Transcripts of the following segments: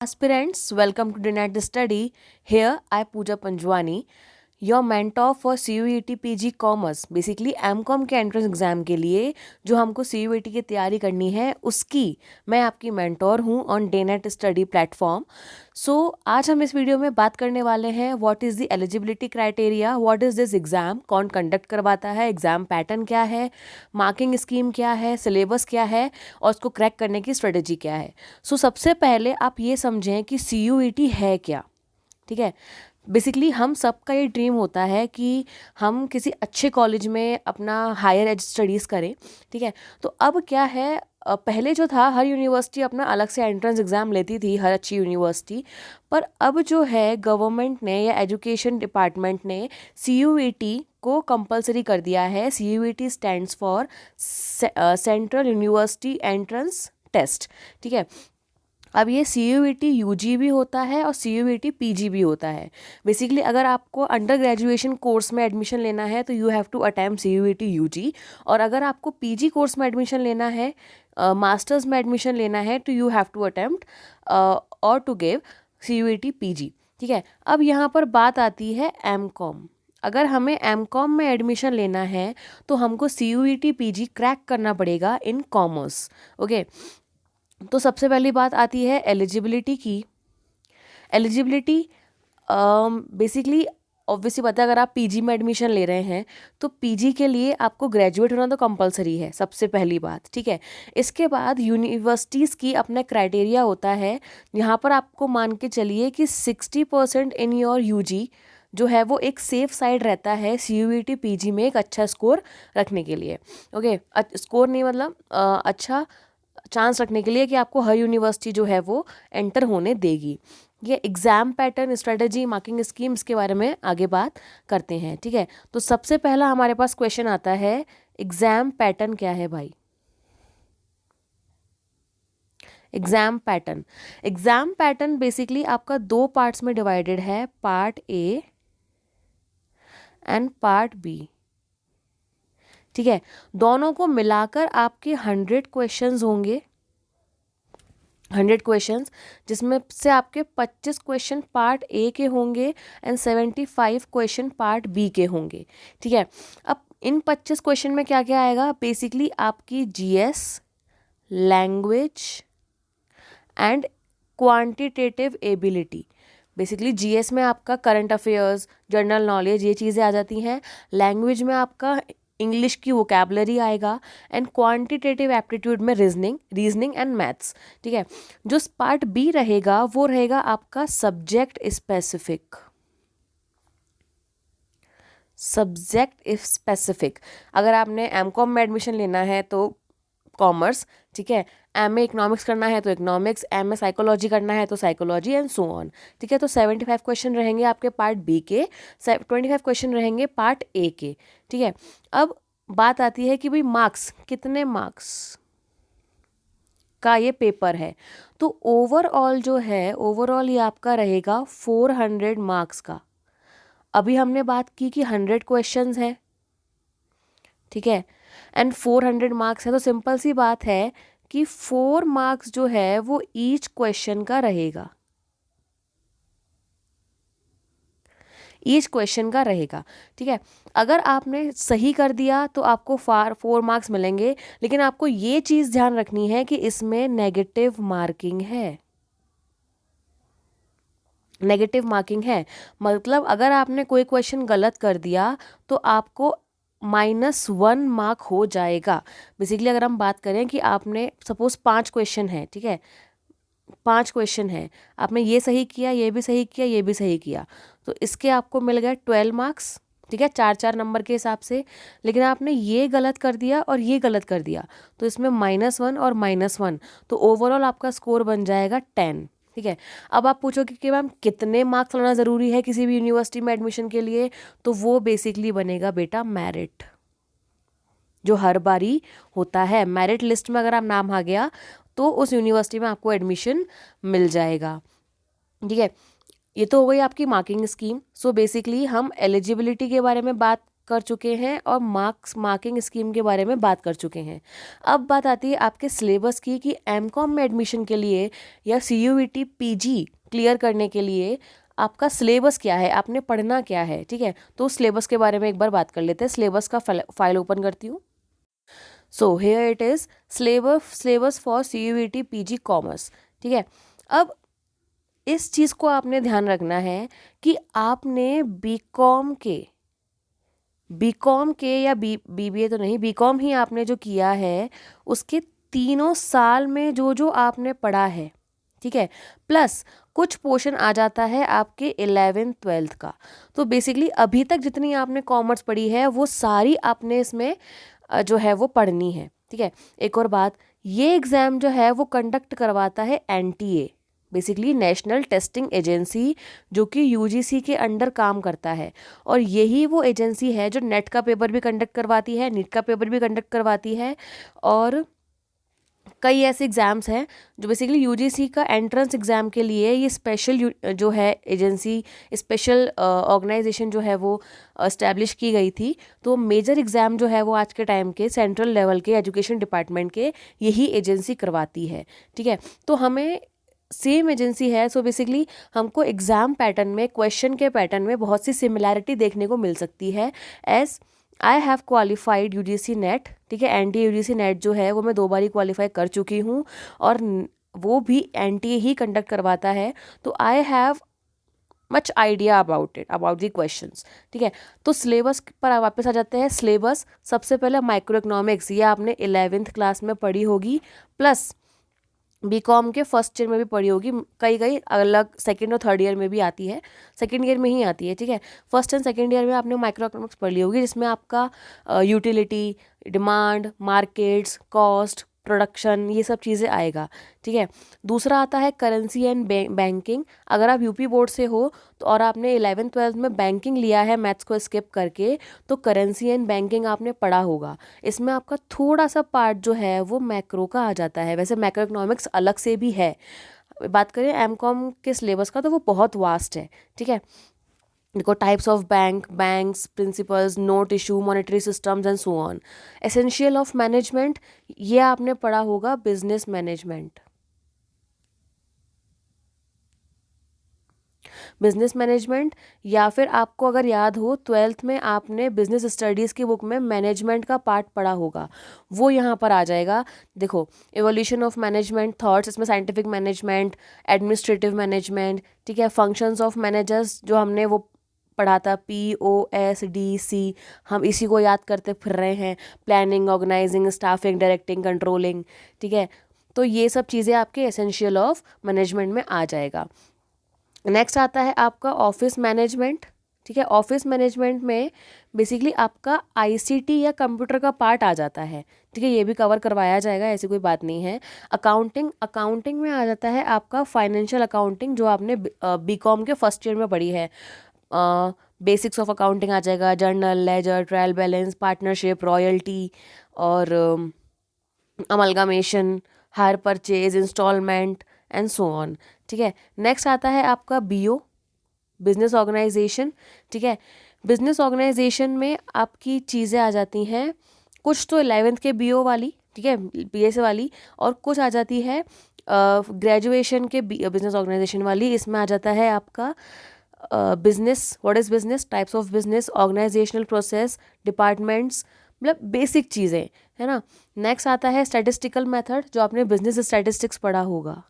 Aspirants, welcome to Dinner the Study. Here, I Pooja Panjwani, your mentor for CUET PG Commerce. Basically MCom के entrance exam के लिए जो हमको CUET की तैयारी करनी है उसकी मैं आपकी मेंटोर हूँ ऑन डेनेट स्टडी प्लेटफॉर्म. सो आज हम इस वीडियो में बात करने वाले हैं what is the eligibility criteria, what is this exam, कौन कंडक्ट करवाता है, एग्ज़ाम पैटर्न क्या है, मार्किंग स्कीम क्या है, सिलेबस क्या है और उसको क्रैक करने की स्ट्रेटजी क्या है. सो सबसे पहले आप ये समझें कि CUET है क्या. ठीक है, बेसिकली हम सबका ये ड्रीम होता है कि हम किसी अच्छे कॉलेज में अपना हायर एज स्टडीज़ करें. ठीक है, तो अब क्या है, पहले जो था हर यूनिवर्सिटी अपना अलग से एंट्रेंस एग्ज़ाम लेती थी, हर अच्छी यूनिवर्सिटी. पर अब जो है गवर्नमेंट ने या एजुकेशन डिपार्टमेंट ने CUET को कंपलसरी कर दिया है. CUET stands for central university entrance test. ठीक है, अब ये CUET UG भी होता है और CUET PG भी होता है. बेसिकली अगर आपको अंडर ग्रेजुएशन कोर्स में एडमिशन लेना है तो you have to attempt CUET UG, और अगर आपको PG कोर्स में एडमिशन लेना है, मास्टर्स में एडमिशन लेना है, तो यू हैव टू अटेम्प्ट और टू गिव CUET PG. ठीक है, अब यहाँ पर बात आती है MCOM. अगर हमें MCOM में एडमिशन लेना है तो हमको CUET PG क्रैक करना पड़ेगा इन कॉमर्स. ओके, तो सबसे पहली बात आती है एलिजिबिलिटी की. एलिजिबिलिटी बेसिकली ऑब्वियसली पता है, अगर आप PG में एडमिशन ले रहे हैं तो PG के लिए आपको ग्रेजुएट होना तो कंपलसरी है, सबसे पहली बात. ठीक है, इसके बाद यूनिवर्सिटीज़ की अपना क्राइटेरिया होता है. यहाँ पर आपको मान के चलिए कि 60% इन योर UG जो है वो एक सेफ साइड रहता है CUET PG में एक अच्छा स्कोर रखने के लिए. ओके, स्कोर नहीं मतलब अच्छा चांस रखने के लिए कि आपको हर यूनिवर्सिटी जो है वो एंटर होने देगी. ये exam pattern, strategy, marking schemes के बारे में आगे बात करते हैं. ठीक है, तो सबसे पहला हमारे पास क्वेश्चन आता है, एग्ज़ाम पैटर्न क्या है भाई. एग्ज़ाम पैटर्न बेसिकली आपका दो पार्ट्स में डिवाइडेड है, part A and part B. ठीक है, दोनों को मिलाकर आपके 100 क्वेश्चंस होंगे. 100 क्वेश्चंस जिसमें से आपके 25 क्वेश्चन पार्ट A के होंगे एंड 75 क्वेश्चन पार्ट B के होंगे. ठीक है, अब इन 25 क्वेश्चन में क्या क्या आएगा, बेसिकली आपकी GS, language and quantitative ability. Basically GS में आपका करंट अफेयर्स, जनरल नॉलेज, ये चीज़ें आ जाती हैं. लैंग्वेज में आपका इंग्लिश की वोकैबलरी आएगा एंड क्वांटिटेटिव एप्टीट्यूड में रीजनिंग एंड मैथ्स. ठीक है, जो पार्ट B रहेगा वो रहेगा आपका सब्जेक्ट स्पेसिफिक. अगर आपने MCOM में एडमिशन लेना है तो कॉमर्स. ठीक है, MA इकोनॉमिक्स करना है तो इकोनॉमिक्स, MA साइकोलॉजी करना है तो साइकोलॉजी एंड सो ऑन. ठीक है, तो 75 क्वेश्चन रहेंगे आपके पार्ट B के, 25 क्वेश्चन रहेंगे पार्ट A के. ठीक है, अब बात आती है कि भाई मार्क्स, कितने मार्क्स का ये पेपर है. तो ओवरऑल जो है, ओवरऑल ये आपका रहेगा 400 मार्क्स का. अभी हमने बात की कि 100 क्वेश्चंस हैं. ठीक है, एंड 400 मार्क्स है, तो सिंपल सी बात है कि 4 मार्क्स जो है वो ईच क्वेश्चन का रहेगा. ठीक है, अगर आपने सही कर दिया तो आपको 4 मार्क्स मिलेंगे, लेकिन आपको ये चीज़ ध्यान रखनी है कि इसमें नेगेटिव मार्किंग है. मतलब अगर आपने कोई क्वेश्चन गलत कर दिया तो आपको -1 मार्क हो जाएगा. बेसिकली अगर हम बात करें कि आपने सपोज 5 क्वेश्चन है. ठीक है, 5 क्वेश्चन है, आपने ये सही किया, ये भी सही किया, ये भी सही किया, तो इसके आपको मिल गए 12 मार्क्स. ठीक है, 4-4 नंबर के हिसाब से. लेकिन आपने ये गलत कर दिया और ये गलत कर दिया तो इसमें -1 और -1, तो ओवरऑल आपका स्कोर बन जाएगा 10. ठीक है, अब आप पूछोगे कि मैम कितने मार्क्स लाना ज़रूरी है किसी भी यूनिवर्सिटी में एडमिशन के लिए, तो वो बेसिकली बनेगा बेटा मेरिट, जो हर बारी होता है. मेरिट लिस्ट में अगर आप नाम आ गया तो उस यूनिवर्सिटी में आपको एडमिशन मिल जाएगा. ठीक है, ये तो हो गई आपकी मार्किंग स्कीम. सो बेसिकली हम एलिजिबिलिटी के बारे में बात कर चुके हैं और मार्किंग स्कीम के बारे में बात कर चुके हैं। अब बात आती है आपके सिलेबस की कि एमकॉम में एडमिशन के लिए या CUET PG क्लियर करने के लिए आपका सिलेबस क्या है, आपने पढ़ना क्या है। ठीक है, तो उस सिलेबस के बारे में एक बार बात कर लेते हैं। सिलेबस का फाइल ओपन करती हूँ। So here it is syllabus for CUET PG commerce. ठीक है, अब इस चीज़ को आपने ध्यान रखना है कि आपने बीकॉम के या BBA तो नहीं, बीकॉम ही आपने जो किया है उसके तीनों साल में जो जो आपने पढ़ा है, ठीक है, प्लस कुछ पोर्शन आ जाता है आपके 11th-12th का। तो बेसिकली अभी तक जितनी आपने कॉमर्स पढ़ी है वो सारी आपने इसमें जो है वो पढ़नी है। ठीक है, एक और बात, ये एग्ज़ाम जो है वो कंडक्ट करवाता है NTA, basically national testing agency, जो कि UGC के अंडर काम करता है। और यही वो एजेंसी है जो नेट का पेपर भी कंडक्ट करवाती है, नीट का पेपर भी कंडक्ट करवाती है, और कई ऐसे एग्ज़ाम्स हैं जो बेसिकली UGC का एंट्रेंस एग्ज़ाम के लिए ये स्पेशल जो है एजेंसी, स्पेशल ऑर्गेनाइजेशन जो है वो इस्टेब्लिश की गई थी। तो मेजर एग्ज़ाम जो है वो आज के टाइम के सेंट्रल लेवल के एजुकेशन डिपार्टमेंट के यही एजेंसी करवाती है। ठीक है, तो हमें सेम एजेंसी है, सो बेसिकली हमको एग्ज़ाम पैटर्न में, क्वेश्चन के पैटर्न में बहुत सी सिमिलैरिटी देखने को मिल सकती है। As I have qualified UGC NET, ठीक है, NTA UGC नेट जो है वो मैं 2 बार ही क्वालिफाई कर चुकी हूँ, और वो भी NTA ही कंडक्ट करवाता है। तो I have much idea about the questions. ठीक है, तो सिलेबस पर वापस आ जाते हैं। सिलेबस सबसे पहले माइक्रो इकोनॉमिक्स, ये आपने 11th क्लास में पढ़ी होगी, प्लस बीकॉम के फर्स्ट ईयर में भी पढ़ी होगी, कई अलग सेकंड और थर्ड ईयर में भी आती है, सेकंड ईयर में ही आती है। ठीक है, फर्स्ट एंड सेकंड ईयर में आपने माइक्रो इकोनॉमिक्स पढ़ ली होगी, जिसमें आपका utility, demand, markets, cost, production, ये सब चीज़ें आएगा। ठीक है, दूसरा आता है करेंसी एंड बैंकिंग। अगर आप यूपी बोर्ड से हो तो और आपने 11th-12th में बैंकिंग लिया है मैथ्स को स्किप करके, तो करेंसी एंड बैंकिंग आपने पढ़ा होगा। इसमें आपका थोड़ा सा पार्ट जो है वो मैक्रो का आ जाता है, वैसे मैक्रो इकोनॉमिक्स अलग से भी है। बात करें एमकॉम के सिलेबस का तो वो बहुत वास्ट है। ठीक है, देखो, types of banks, principles, note issue, monetary systems and so on. Essential of management, ये आपने पढ़ा होगा बिजनेस मैनेजमेंट। बिजनेस मैनेजमेंट, या फिर आपको अगर याद हो 12th में आपने बिजनेस स्टडीज़ की बुक में मैनेजमेंट का पार्ट पढ़ा होगा, वो यहाँ पर आ जाएगा। देखो, एवोल्यूशन ऑफ मैनेजमेंट थॉट्स, इसमें साइंटिफिक मैनेजमेंट, एडमिनिस्ट्रेटिव मैनेजमेंट, ठीक है, फंक्शंस ऑफ मैनेजर्स जो हमने वो पढ़ा था, POSDC, हम इसी को याद करते फिर रहे हैं, planning, organizing, staffing, directing, controlling. ठीक है, तो ये सब चीज़ें आपके एसेंशियल ऑफ मैनेजमेंट में आ जाएगा। नेक्स्ट आता है आपका ऑफिस मैनेजमेंट। ठीक है, ऑफिस मैनेजमेंट में बेसिकली आपका ICT या कंप्यूटर का पार्ट आ जाता है। ठीक है, ये भी कवर करवाया जाएगा, ऐसी कोई बात नहीं है। अकाउंटिंग में आ जाता है आपका फाइनेंशियल अकाउंटिंग, जो आपने बीकॉम के फर्स्ट ईयर में पढ़ी है। बेसिक्स ऑफ अकाउंटिंग आ जाएगा, journal, ledger, trial balance, partnership, royalty, और amalgamation, hire purchase, instalment and so on. ठीक है, नेक्स्ट आता है आपका BO, बिजनेस ऑर्गेनाइजेशन। ठीक है, बिजनेस ऑर्गेनाइजेशन में आपकी चीज़ें आ जाती हैं, कुछ तो 11th के BO वाली, ठीक है, BS वाली, और कुछ आ जाती है ग्रेजुएशन के बिजनेस ऑर्गेनाइजेशन वाली। इसमें आ जाता है आपका business, what is business, types of business, organizational process, departments, मतलब बेसिक चीज़ें, है ना। नेक्स्ट आता है स्टैटिस्टिकल मेथड, जो आपने बिजनेस स्टैटिस्टिक्स पढ़ा होगा,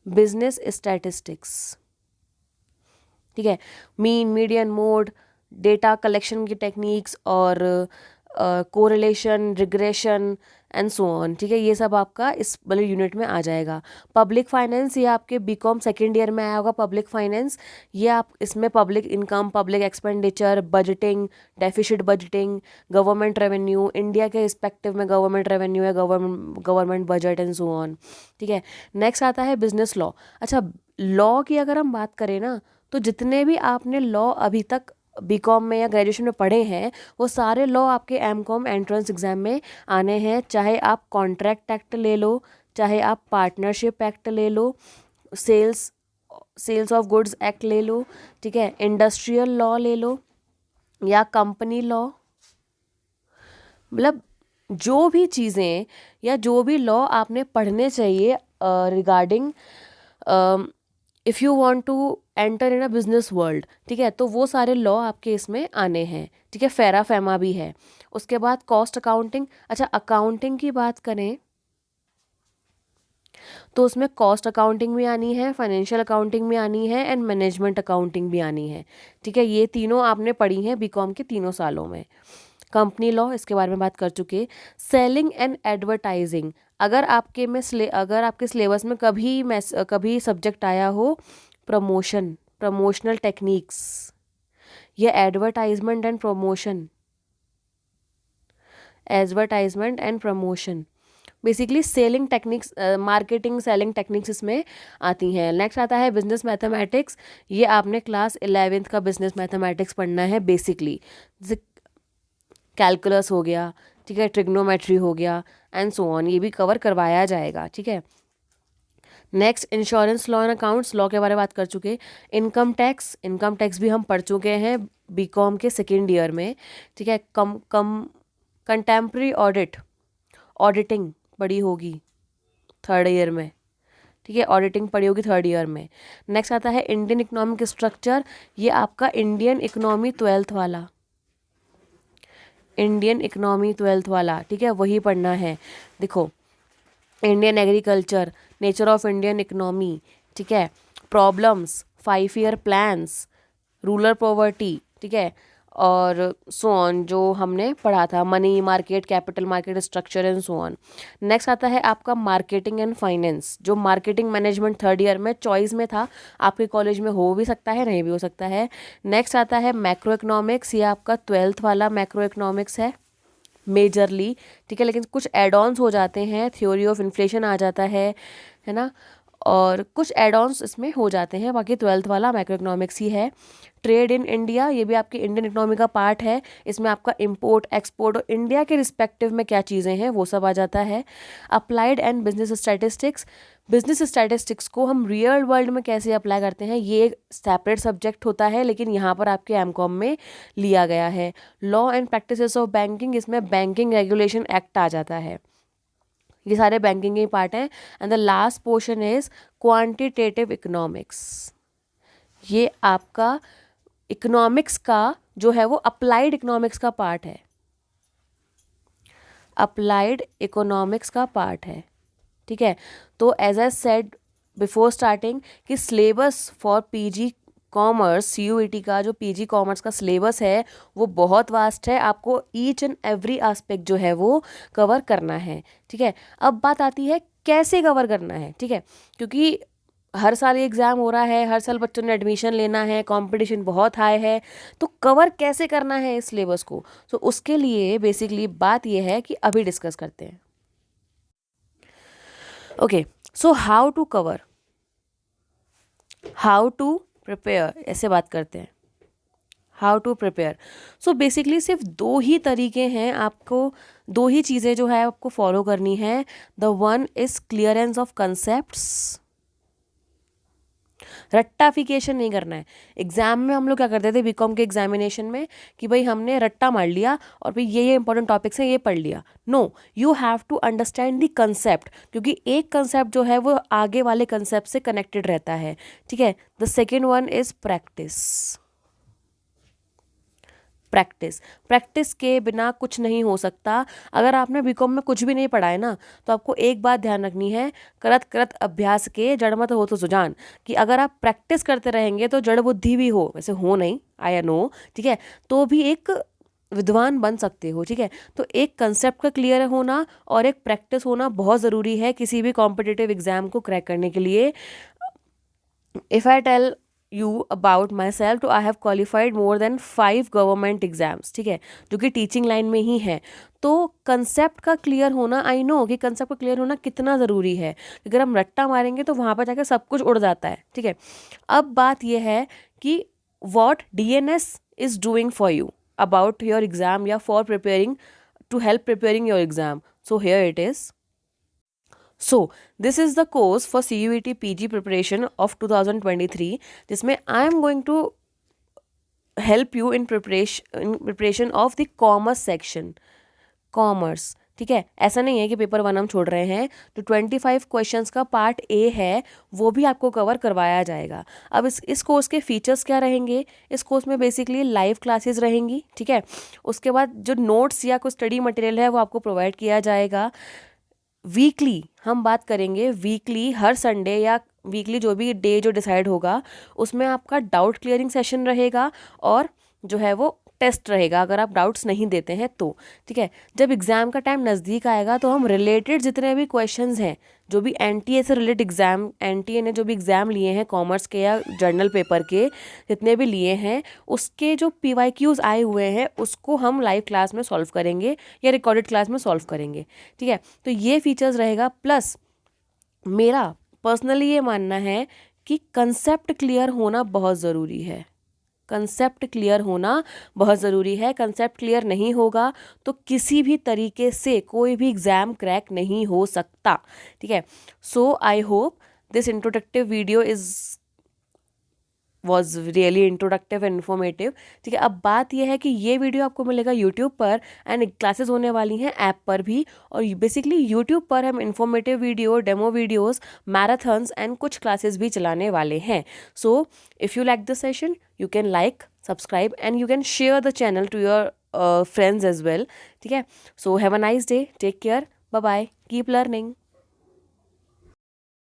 बिजनेस स्टैटिस्टिक्स। ठीक है, mean, median, mode, data collection की टेक्निक्स, और correlation, regression and so on. ठीक है, ये सब आपका इस वाले यूनिट में आ जाएगा। पब्लिक फाइनेंस, ये आपके बीकॉम सेकेंड ईयर में आया होगा। पब्लिक फाइनेंस, ये आप इसमें public income, public expenditure, budgeting, deficit budgeting, government revenue, India के रिस्पेक्टिव में गवर्नमेंट रेवेन्यू है, government budget and so on. ठीक है, नेक्स्ट आता है बिजनेस लॉ। अच्छा, लॉ की अगर हम बात करें ना, तो जितने भी आपने लॉ अभी तक बीकॉम में या ग्रेजुएशन में पढ़े हैं, वो सारे लॉ आपके एमकॉम एंट्रेंस एग्जाम में आने हैं। चाहे आप कॉन्ट्रैक्ट एक्ट ले लो, चाहे आप पार्टनरशिप एक्ट ले लो, सेल्स ऑफ गुड्स एक्ट ले लो, ठीक है, इंडस्ट्रियल लॉ ले लो, या कंपनी लॉ, मतलब जो भी चीज़ें या जो भी लॉ आपने पढ़ने चाहिए regarding if you want to enter in a business world, ठीक है, तो वो सारे लॉ आपके इसमें आने हैं, ठीक है। फेरा फेमा भी है। उसके बाद कॉस्ट अकाउंटिंग, अच्छा अकाउंटिंग की बात करें तो उसमें कॉस्ट अकाउंटिंग भी आनी है, फाइनेंशियल अकाउंटिंग भी आनी है एंड मैनेजमेंट अकाउंटिंग भी आनी है, ठीक है। ये तीनों आपने पढ़ी हैं बीकॉम के तीनों सालों में। कंपनी लॉ, इसके बारे में बात कर चुके। सेलिंग एंड एडवर्टाइजिंग, अगर आपके सिलेबस में कभी सब्जेक्ट आया हो प्रमोशनल टेक्निक्स या advertisement and promotion, basically selling techniques, marketing selling techniques इसमें आती हैं। नेक्स्ट आता है बिजनेस मैथमेटिक्स। ये आपने क्लास 11th का बिजनेस मैथमेटिक्स पढ़ना है बेसिकली। जैसे कैलकुलस हो गया, ठीक है, ट्रिग्नोमेट्री हो गया एंड सो ऑन, ये भी कवर करवाया जाएगा, ठीक है। Next insurance law and accounts, law के बारे में बात कर चुके। इनकम टैक्स भी हम पढ़ चुके हैं बीकॉम के सेकेंड ईयर में, ठीक है। कम कम कंटेम्प्रेरी ऑडिटिंग पढ़ी होगी थर्ड ईयर में, ठीक है, ऑडिटिंग पढ़ी होगी थर्ड ईयर में। नेक्स्ट आता है इंडियन इकोनॉमिक स्ट्रक्चर, ये आपका इंडियन इकोनॉमी ट्वेल्थ वाला, ठीक है, वही पढ़ना है। देखो, Indian agriculture, nature of Indian economy, ठीक है, problems, 5 year plans, rural poverty, ठीक है, और सो ऑन जो हमने पढ़ा था, money market, capital market structure and so on. Next आता है आपका मार्केटिंग एंड फाइनेंस, जो मार्केटिंग मैनेजमेंट थर्ड ईयर में चॉइस में था, आपके कॉलेज में हो भी सकता है, नहीं भी हो सकता है। नेक्स्ट आता है मैक्रो इकोनॉमिक्स, ये आपका 12th वाला मैक्रो इकोनॉमिक्स है मेजरली, ठीक है, लेकिन कुछ एड ऑन्स हो जाते हैं, थ्योरी ऑफ इन्फ्लेशन आ जाता है ना, और कुछ एड ऑन्स इसमें हो जाते हैं, बाकी 12th वाला मैक्रो इकोनॉमिक्स ही है। ट्रेड इन इंडिया, ये भी आपके इंडियन इकोनॉमी का पार्ट है, इसमें आपका इंपोर्ट एक्सपोर्ट और इंडिया के रिस्पेक्टिव में क्या चीज़ें हैं वो सब आ जाता है। अप्लाइड एंड बिजनेस स्टैटिस्टिक्स को हम रियल वर्ल्ड में कैसे अप्लाई करते हैं, ये एक सेपरेट सब्जेक्ट होता है, लेकिन यहाँ पर आपके एमकॉम में लिया गया है। Law and practices of banking, इसमें बैंकिंग रेगुलेशन एक्ट आ जाता है, ये सारे बैंकिंग के पार्ट हैं। And the last portion is quantitative economics, ये आपका इकोनॉमिक्स का जो है वो अप्लाइड इकोनॉमिक्स का पार्ट है, ठीक है। तो as I said before starting कि syllabus for PG commerce, CUET का जो पीजी कॉमर्स का सिलेबस है वो बहुत वास्ट है, आपको ईच एंड एवरी एस्पेक्ट जो है वो कवर करना है, ठीक है। अब बात आती है कैसे कवर करना है, ठीक है, क्योंकि हर साल ये एग्ज़ाम हो रहा है, हर साल बच्चों ने एडमिशन लेना है, कंपटीशन बहुत हाई है, तो कवर कैसे करना है इस सिलेबस को, तो उसके लिए बेसिकली बात ये है कि अभी डिस्कस करते हैं। Okay, so how to prepare, ऐसे बात करते हैं, how to prepare. So basically सिर्फ दो ही तरीके हैं, आपको दो ही चीज़ें जो है आपको फॉलो करनी है। The one is clearance of concepts, रट्टाफिकेशन नहीं करना है। एग्जाम में हम लोग क्या करते थे बीकॉम के एग्जामिनेशन में कि भाई हमने रट्टा मार लिया और फिर ये इंपॉर्टेंट टॉपिक्स हैं ये पढ़ लिया। No, you have to understand the concept, क्योंकि एक कंसेप्ट जो है वो आगे वाले कंसेप्ट से कनेक्टेड रहता है, ठीक है। The second one is practice के बिना कुछ नहीं हो सकता। अगर आपने बीकॉम में कुछ भी नहीं पढ़ा है ना, तो आपको एक बात ध्यान रखनी है, करत करत अभ्यास के जड़ मत हो तो सुजान, कि अगर आप प्रैक्टिस करते रहेंगे तो जड़ बुद्धि भी हो, वैसे हो नहीं, आई नो, ठीक है, तो भी एक विद्वान बन सकते हो, ठीक है। तो एक कंसेप्ट का क्लियर होना और एक प्रैक्टिस होना बहुत ज़रूरी है किसी भी कॉम्पिटिटिव एग्जाम को क्रैक करने के लिए। If I tell you about myself, तो I have qualified more than 5 government exams, ठीक है, जो कि टीचिंग लाइन में ही है। तो कंसेप्ट का क्लियर होना, आई नो कि कंसेप्ट का क्लियर होना कितना ज़रूरी है, अगर हम रट्टा मारेंगे तो वहाँ पर जाकर सब कुछ उड़ जाता है, ठीक है। अब बात यह है कि what DNS is doing for you about your exam या for preparing to help preparing your exam. So here it is. So, this is the course for CUET PG preparation of 2023, जिसमें I am going to help you in preparation of the commerce section, commerce. ठीक है, ऐसा नहीं है कि paper 1 हम छोड़ रहे हैं। तो 25 क्वेश्चंस का पार्ट ए है वो भी आपको कवर करवाया जाएगा। अब इस कोर्स के फीचर्स क्या रहेंगे? इस कोर्स में बेसिकली लाइव क्लासेस रहेंगी। ठीक है, उसके बाद जो नोट्स या कोई स्टडी मटेरियल है वो आपको प्रोवाइड किया जाएगा। वीकली हम बात करेंगे, वीकली हर संडे या वीकली जो भी डे जो डिसाइड होगा उसमें आपका डाउट क्लियरिंग सेशन रहेगा और जो है वो टेस्ट रहेगा अगर आप डाउट्स नहीं देते हैं तो। ठीक है, जब एग्ज़ाम का टाइम नज़दीक आएगा तो हम रिलेटेड जितने भी क्वेश्चंस हैं, जो भी एनटीए से रिलेटेड एग्ज़ाम, एनटीए ने जो भी एग्ज़ाम लिए हैं कॉमर्स के या जर्नल पेपर के जितने भी लिए हैं, उसके जो पीवाईक्यूज़ आए हुए हैं उसको हम लाइव क्लास में सॉल्व करेंगे या रिकॉर्डेड क्लास में सॉल्व करेंगे। ठीक है, तो ये फीचर्स रहेगा। प्लस मेरा पर्सनली ये मानना है कि कंसेप्ट क्लियर होना बहुत ज़रूरी है। कंसेप्ट क्लियर होना बहुत ज़रूरी है। कंसेप्ट क्लियर नहीं होगा तो किसी भी तरीके से कोई भी एग्ज़ाम क्रैक नहीं हो सकता। ठीक है, so I hope this introductory video was really introductory and informative. ठीक है, अब बात यह है कि ये वीडियो आपको मिलेगा यूट्यूब पर एंड क्लासेस होने वाली हैं ऐप पर भी। और बेसिकली यूट्यूब पर हम informative video, demo videos, marathons and कुछ क्लासेस भी चलाने वाले हैं। So if you like this session you can like, subscribe and you can share the channel to your friends as well. ठीक है, so have a nice day, take care, bye bye, keep learning.